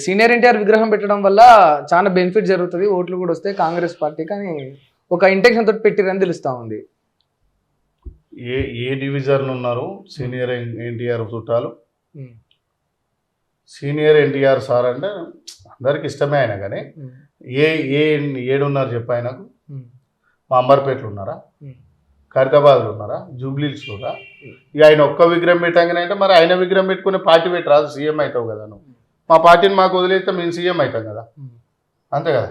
Senior NTR విగ్రహం పెట్టడం వల్ల చాలా బెనిఫిట్ జరుగుతుంది, ఓట్లు కూడా వస్తాయి కాంగ్రెస్ పార్టీ, కానీ ఒక ఇంటెన్షన్ తోటి పెట్టిరని తెలుస్తా ఉంది. ఏ ఏ డివిజన్ ఉన్నారు సీనియర్ ఎన్టీఆర్ చుట్టాలు? సీనియర్ ఎన్టీఆర్ సార్ అంటే అందరికి ఇష్టమే ఆయన, కానీ ఏ ఏ ఏడున్నారు చెప్పు ఆయనకు? మా అంబర్పేటలో ఉన్నారా, ఖైరతాబాద్లో ఉన్నారా, జూబ్లీహిల్స్ ఉన్నారా? ఇక ఆయన ఒక్క విగ్రహం పెట్టాగానే అంటే మరి ఆయన విగ్రహం పెట్టుకునే పార్టీ పెట్టి రాదు, సీఎం అవుతావు కదా నువ్వు. మా పార్టీని మాకు వదిలేస్తే మేము సీఎం అవుతాం కదా, అంతే కదా.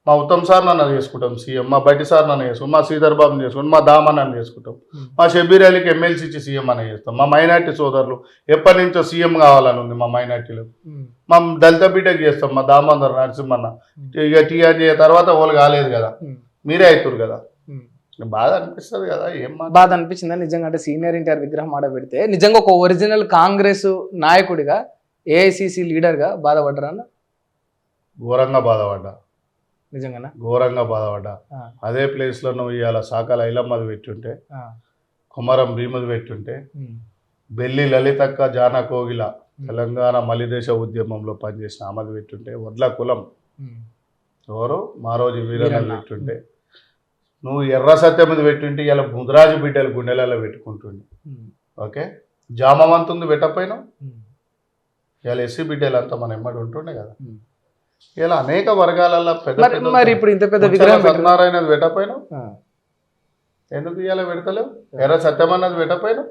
మా ఉత్తమ్ సార్ నన్ను చేసుకుంటాం సీఎం, మా బట్టి సార్ నన్ను చేసుకుంటాం, మా శ్రీధర్ బాబుని చేసుకుంటాం, మా దామన్నని చేసుకుంటాం, మా షబ్బీర్ అలీకి ఎమ్మెల్సీ ఇచ్చి సీఎం అని చేస్తాం. మా మైనార్టీ సోదరులు ఎప్పటి నుంచో సీఎం కావాలని ఉంది మా మైనార్టీలో, మా దళిత బిడ్డకి చేస్తాం, మా దామోదర్ నరసింహన్న. ఇక టీఆర్జీ తర్వాత వాళ్ళు కాలేదు కదా, మీరే అవుతారు కదా. బాధ అనిపిస్తుంది కదా. ఏం బాధ అనిపించిందా నిజంగా? అంటే సీనియర్ ఎన్టీఆర్ విగ్రహం ఆడ పెడితే నిజంగా ఒక ఒరిజినల్ కాంగ్రెస్ నాయకుడిగా, ఏఐసిసి లీడర్గా బాధపడ్డరా అన్న? ఘోరంగా బాధపడ్డా, నిజంగానా ఘోరంగా బాధపడ్డా. అదే ప్లేస్లో నువ్వు ఇవాళ సాకాల ఐలమ్మది పెట్టుంటే, కుమరం భీమది పెట్టుంటే, బెల్లి లలితక్క జాన కోగిల తెలంగాణ మలిదేశ ఉద్యమంలో పనిచేసిన ఆమెది పెట్టుంటే, వడ్ల కులం ఎవరు మారోజు వీరన్న పెట్టుంటే, నువ్వు ఎర్ర సత్యం మీద పెట్టుంటే ఇలా ముద్రాజు బిడ్డలు గుండెలలో పెట్టుకుంటుండే. ఓకే, జామవంతుంది పెట్టపోయినావు, ఇలా ఎస్సీ బిడ్డలు అంతా మన ఎమ్మడి ఉంటుండే కదా. ఇలా అనేక వర్గాలలో పెద్ద మరి ఇప్పుడు ఇంత పెద్ద విగ్రహం సత్యనారాయణది పెట్టపోయినావు, ఎందుకు ఇలా పెడతలేవు? ఎర్ర సత్యం అన్నది పెట్టపోయినావు,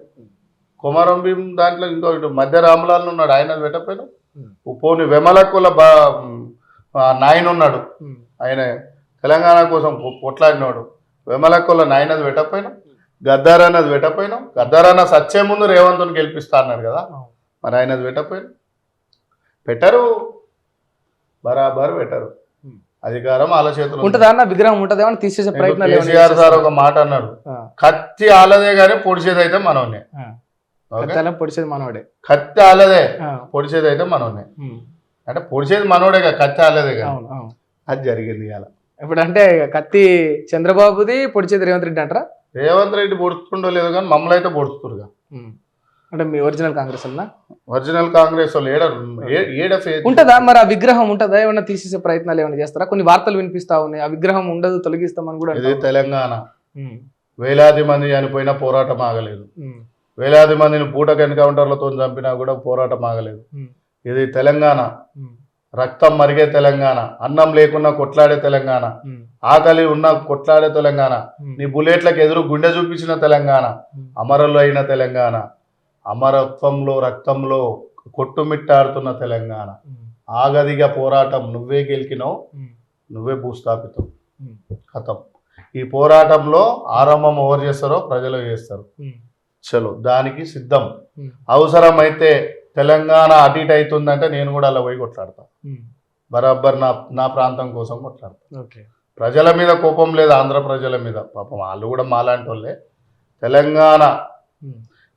కుమారం భీం దాంట్లో ఇంకో ఇటు మధ్య రామలాల్ ఉన్నాడు, ఆయనది పెట్టపోయినావు. పోని వెమలక్కుల నాయన ఉన్నాడు, ఆయన తెలంగాణ కోసం కొట్లాడినాడు, వెమలక్కుల నాయనది పెట్టపోయినావు. గద్దార్ అన్నది పెట్టపోయినావు, గద్దార్ అన్న సచ్చే ముందు రేవంత్ని గెలిపిస్తా అన్నాడు కదా, మరి ఆయనది పెట్టపోయినావు. పెట్టరు, బరాబర్ పెట్టరు. అధికారం వాళ్ళ చేతులు ఉంటుందా అన్న? విగ్రహం ఉంటుందేమో తీసేసే ప్రయత్నం. కేసీఆర్ సార్ ఒక మాట అన్నాడు, కత్తి ఆలదే కానీ పొడిచేది అయితే మనోనే. పొడిచేది మనోడే, కత్తి ఆలదే పొడిచేది అయితే మనోనే. అంటే పొడిచేది మనోడే కదా, కత్తి ఆలదే కదా. అది జరిగింది ఇవాళ. ఇప్పుడు అంటే కత్తి చంద్రబాబుది, పొడిచేది రేవంత్ రెడ్డి అంటారా? రేవంత్ రెడ్డి పొడుస్తుండో లేదు కానీ మమ్మల్ని అయితే పొడుస్తురుగా. అంటే మీ ఒరిజినల్ కాంగ్రెస్ అన్నా? ఒరిజినల్ కాంగ్రెస్ వాళ్ళు ఉంటుందా మరి? ఆ విగ్రహం ఉంటుందా? ఏమన్నా తీసేసే ప్రయత్నాలు ఏమైనా చేస్తారా? కొన్ని వార్తలు వినిపిస్తా ఉన్నాయి, ఆ విగ్రహం ఉండదు, తొలగిస్తామని కూడా. ఇది తెలంగాణ, వేలాది మంది చనిపోయినా పోరాటం ఆగలేదు, వేలాది మందిని పూటకు ఎన్కౌంటర్లతో చంపినా కూడా పోరాటం ఆగలేదు. ఇది తెలంగాణ, రక్తం మరిగే తెలంగాణ, అన్నం లేకున్నా కొట్లాడే తెలంగాణ, ఆకలి ఉన్న కొట్లాడే తెలంగాణ, నీ బుల్లెట్లకు ఎదురు గుండె చూపించిన తెలంగాణ, అమరులు అయిన తెలంగాణ, అమరత్వంలో రక్తంలో కొట్టుమిట్టాడుతున్న తెలంగాణ. ఆగదిగా పోరాటం నువ్వే గెలికినావు, నువ్వే భూస్థాపితం, కథం. ఈ పోరాటంలో ఆరంభం ఎవరు చేస్తారో ప్రజలు చేస్తారు. చలో దానికి సిద్ధం. అవసరమైతే తెలంగాణ అటు ఇటు అవుతుందంటే నేను కూడా అలా పోయి కొట్లాడతా, బరాబర్ నా ప్రాంతం కోసం కొట్లాడతా. ప్రజల మీద కోపం లేదు, ఆంధ్ర ప్రజల మీద, పాపం వాళ్ళు కూడా మాలాంటి వాళ్ళే. తెలంగాణ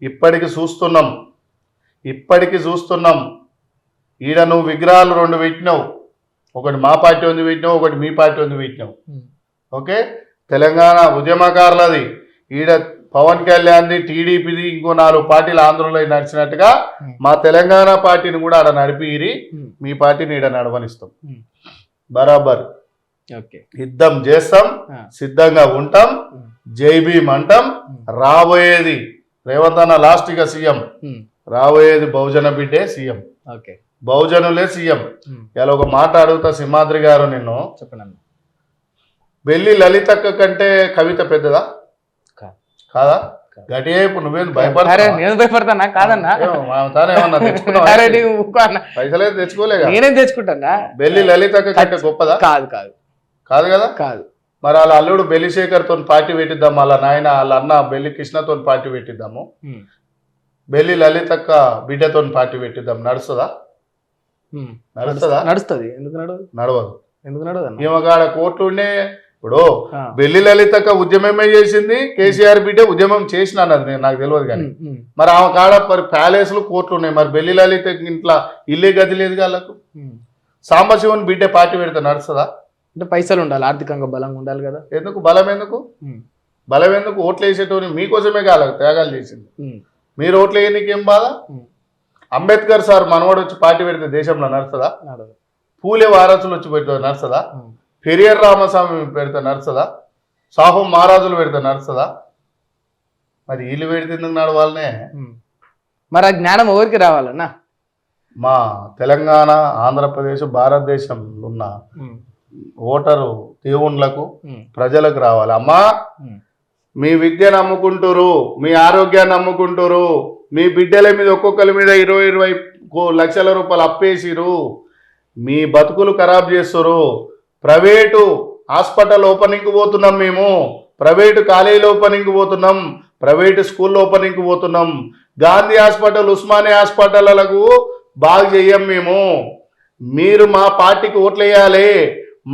ఇప్పటికి చూస్తున్నాం. ఈడ నువ్వు విగ్రహాలు 2 పెట్టినావు, ఒకటి మా పార్టీ ఉంది పెట్టినావు, ఒకటి మీ పార్టీ ఉంది పెట్టినావు. ఓకే, తెలంగాణ ఉద్యమకారులది, ఈడ పవన్ కళ్యాణ్ది, టీడీపీది, ఇంకో 4 పార్టీలు ఆంధ్రలో నడిచినట్టుగా మా తెలంగాణ పార్టీని కూడా ఆడ నడిపిరి, మీ పార్టీని ఈడ నడవనిస్తాం. బరాబర్ యుద్ధం చేస్తాం, సిద్ధంగా ఉంటాం, జై భీమ్ అంటాం. రాబోయేది రేవంత్ అన్న లాస్ట్గా సీఎం, రాబోయేది బహుజన బిడ్డే సీఎం, బహుజనులే సీఎం. ఇలా ఒక మాట అడుగుతా సింహాద్రి గారు, నిన్ను చెప్పండి, బెల్లి లలితక్క కంటే కవిత పెద్దదా కాదా? గట్టిగా ఇప్పుడు నువ్వేం భయపడతా? నేను భయపడతానా? కాదన్నా, పైసలే తెచ్చుకోలేగా, నేనేం తెచ్చుకుంటానా? బెల్లి లలితక్క కంటే గొప్పదా? కాదు కదా. కాదు. మరి వాళ్ళ అల్లుడు బెల్లి శేఖర్ తోని పార్టీ పెట్టిద్దాం, వాళ్ళ నాయన వాళ్ళ అన్న బెల్లి కృష్ణతో పార్టీ పెట్టిద్దాము, బెల్లి లలితక్క బిడ్డతో పార్టీ పెట్టిద్దాం. నడుస్తుందా? నడుస్తుంది. నడవదు. ఎందుకు నడవదు? ఈమెగాడ కోర్టు ఉండే. ఇప్పుడు బెల్లి లలితక్క ఉద్యమమే చేసింది, కేసీఆర్ బిడ్డ ఉద్యమం చేసిన అన్నది నాకు తెలియదు. కానీ మరి ఆమె కాడ మరి ప్యాలెస్లు కోర్టులు ఉన్నాయి, మరి బెల్లి లలిత ఇంట్లో ఇల్లే గది లేదు వాళ్ళకు. సాంబశివన్ బిడ్డ పార్టీ పెడితే నడుస్తుందా? అంటే పైసలు ఉండాలి, ఆర్థికంగా బలంగా ఉండాలి కదా. ఎందుకు బలం ఎందుకు? ఓట్లు వేసేటోని మీకోసమే కాదు త్యాగాలు చేసింది. మీరు ఓట్లు వేయనీకేం బాధ? అంబేద్కర్ సార్ మనవాడు వచ్చి పార్టీ పెడితే దేశంలో నడుస్తుందా? నడవదు. పూలే వారసులు వచ్చి పెడితే నడుస్తుందా? ఉమ్. పెరియర్ రామస్వామి పెడితే నడుస్తుందా? సాహు మహారాజులు పెడితే నడుస్తుందా? మరి వీళ్ళు పెడితే ఎందుకు నడవాలనే? ఉమ్. మరి ఆ జ్ఞానం ఎవరికి రావాలన్నా? మా తెలంగాణ, ఆంధ్రప్రదేశ్, భారతదేశంలో ఉన్న ఉమ్. ఓటరు దేవుళ్ళకు, ఉమ్. ప్రజలకు రావాలి. అమ్మా, ఉమ్. మీ విద్యను అమ్ముకుంటారు, మీ ఆరోగ్యాన్ని అమ్ముకుంటారు, మీ బిడ్డల మీద ఒక్కొక్కరి మీద 20-20 లక్షల రూపాయలు అప్పేసిరు, మీ బతుకులు ఖరాబ్ చేస్తారు. ప్రైవేటు హాస్పిటల్ ఓపెనింగ్కి పోతున్నాం, మేము ప్రైవేటు కాలేజీలు ఓపెనింగ్కి పోతున్నాం, ప్రైవేటు స్కూల్ ఓపెనింగ్కి పోతున్నాం. గాంధీ హాస్పిటల్, ఉస్మానియా హాస్పిటళ్లకు బాగు చెయ్యం మేము. మీరు మా పార్టీకి ఓట్లు వేయాలి,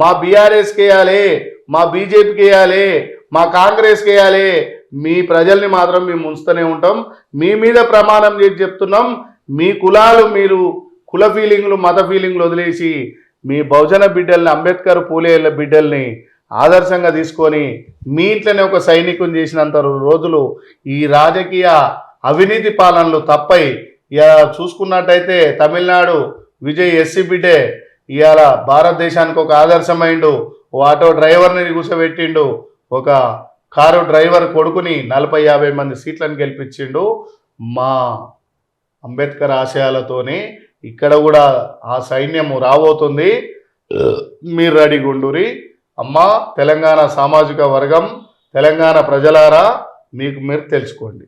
మా బీఆర్ఎస్కి వేయాలి, మా బీజేపీకి వేయాలి, మా కాంగ్రెస్కి వేయాలి. మీ ప్రజల్ని మాత్రం మేము ఉంచుతూనే ఉంటాం. మీ మీద ప్రమాణం చేసి చెప్తున్నాం, మీ కులాలు, మీరు కుల ఫీలింగ్లు, మత ఫీలింగ్లు వదిలేసి మీ బహుజన బిడ్డల్ని, అంబేద్కర్ పూలేల బిడ్డల్ని ఆదర్శంగా తీసుకొని మీ ఇంట్లోనే ఒక సైనికుని చేసినంత రోజులు ఈ రాజకీయ అవినీతి పాలనలు తప్పై చూసుకున్నట్టయితే తమిళనాడు విజయ్ ఎస్సీ బిడ్డే ఇవాళ భారతదేశానికి ఒక ఆదర్శమైండు. ఓ ఆటో డ్రైవర్ని కూర్చోబెట్టిండు, ఒక కారు డ్రైవర్ కొడుకుని 40-50 మంది సీట్లను గెలిపించిండు. మా అంబేద్కర్ ఆశయాలతోనే ఇక్కడ కూడా ఆ సైన్యము రాబోతుంది. మీరు రెడీగా ఉండురి. అమ్మా, తెలంగాణ సామాజిక వర్గం, తెలంగాణ ప్రజలారా, మీకు మీరు తెలుసుకోండి.